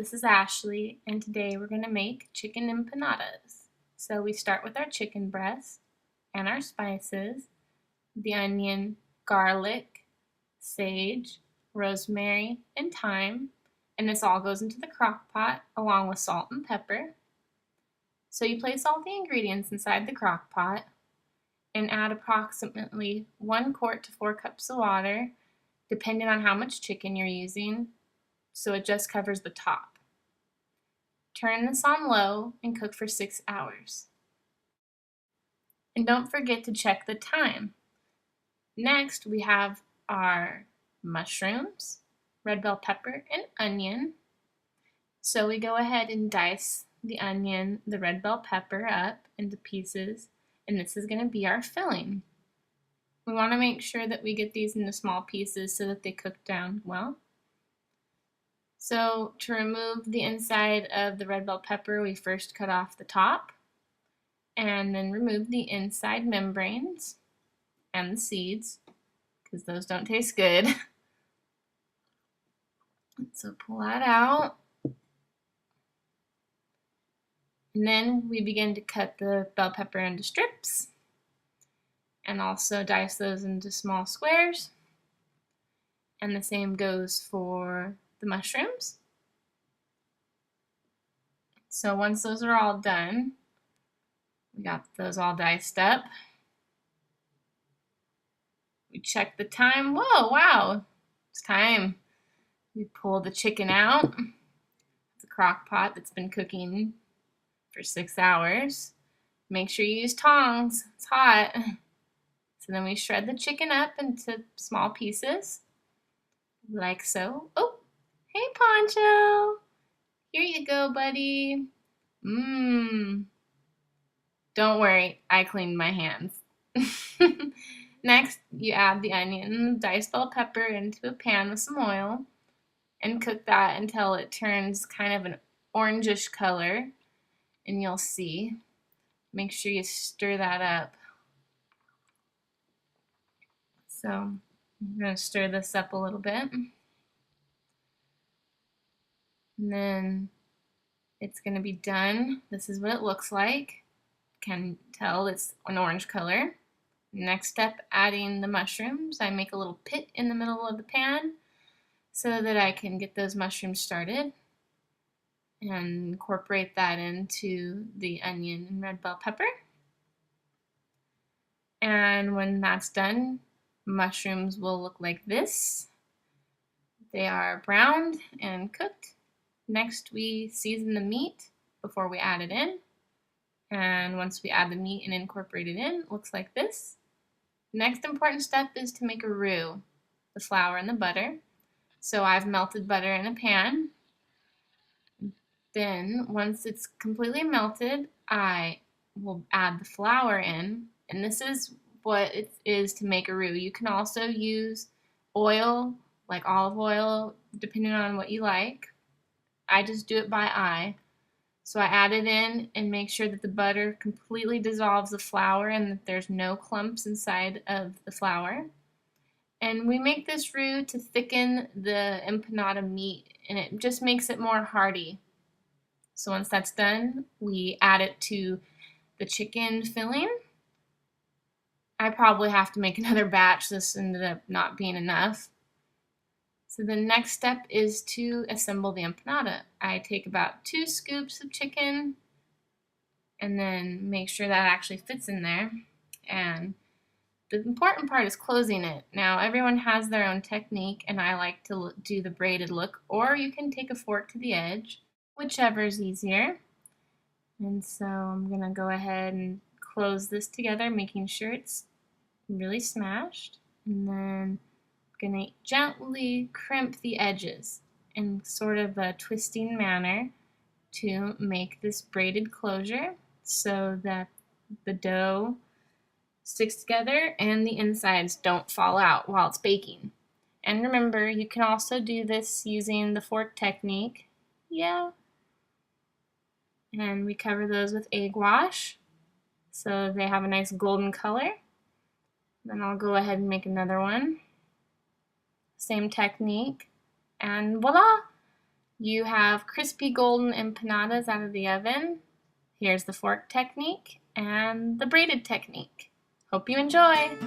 this is Ashley, and today we're going to make chicken empanadas. So we start with our chicken breast and our spices, the onion, garlic, sage, rosemary, and thyme, and this all goes into the crock pot along with salt and pepper. So you place all the ingredients inside the crock pot and add approximately 1 quart to 4 cups of water, depending on how much chicken you're using, so it just covers the top. Turn this on low and cook for 6 hours. And don't forget to check the time. Next, we have our mushrooms, red bell pepper, and onion. So we go ahead and dice the onion, the red bell pepper up into pieces, and this is going to be our filling. We want to make sure that we get these into small pieces so that they cook down well. So to remove the inside of the red bell pepper, we first cut off the top and then remove the inside membranes and the seeds because those don't taste good. So pull that out. And then we begin to cut the bell pepper into strips and also dice those into small squares. And the same goes for the mushrooms. So once those are all done, we got those all diced up. We check the time. Whoa, wow, it's time. We pull the chicken out. It's a crock pot that's been cooking for 6 hours. Make sure you use tongs, it's hot. So then we shred the chicken up into small pieces, like so. Oh, hey Poncho, here you go, buddy. Don't worry, I cleaned my hands. Next, you add the onion and diced bell pepper into a pan with some oil and cook that until it turns kind of an orangish color, and you'll see. Make sure you stir that up. So I'm going to stir this up a little bit. And then it's going to be done. This is what it looks like. Can tell it's an orange color. Next step, adding the mushrooms. I make a little pit in the middle of the pan so that I can get those mushrooms started and incorporate that into the onion and red bell pepper. And when that's done, mushrooms will look like this. They are browned and cooked. Next, we season the meat before we add it in. And once we add the meat and incorporate it in, it looks like this. The next important step is to make a roux, the flour and the butter. So I've melted butter in a pan. Then, once it's completely melted, I will add the flour in. And this is what it is to make a roux. You can also use oil, like olive oil, depending on what you like. I just do it by eye. So I add it in and make sure that the butter completely dissolves the flour and that there's no clumps inside of the flour. And we make this roux to thicken the empanada meat, and it just makes it more hearty. So once that's done, we add it to the chicken filling. I probably have to make another batch. This ended up not being enough. So the next step is to assemble the empanada. I take about 2 scoops of chicken and then make sure that actually fits in there. And the important part is closing it. Now everyone has their own technique, and I like to do the braided look, or you can take a fork to the edge, whichever is easier. And so I'm going to go ahead and close this together, making sure it's really smashed. And then I'm going to gently crimp the edges in sort of a twisting manner to make this braided closure so that the dough sticks together and the insides don't fall out while it's baking. And remember, you can also do this using the fork technique. Yeah. And we cover those with egg wash so they have a nice golden color. Then I'll go ahead and make another one. Same technique. And voila! You have crispy golden empanadas out of the oven. Here's the fork technique and the braided technique. Hope you enjoy!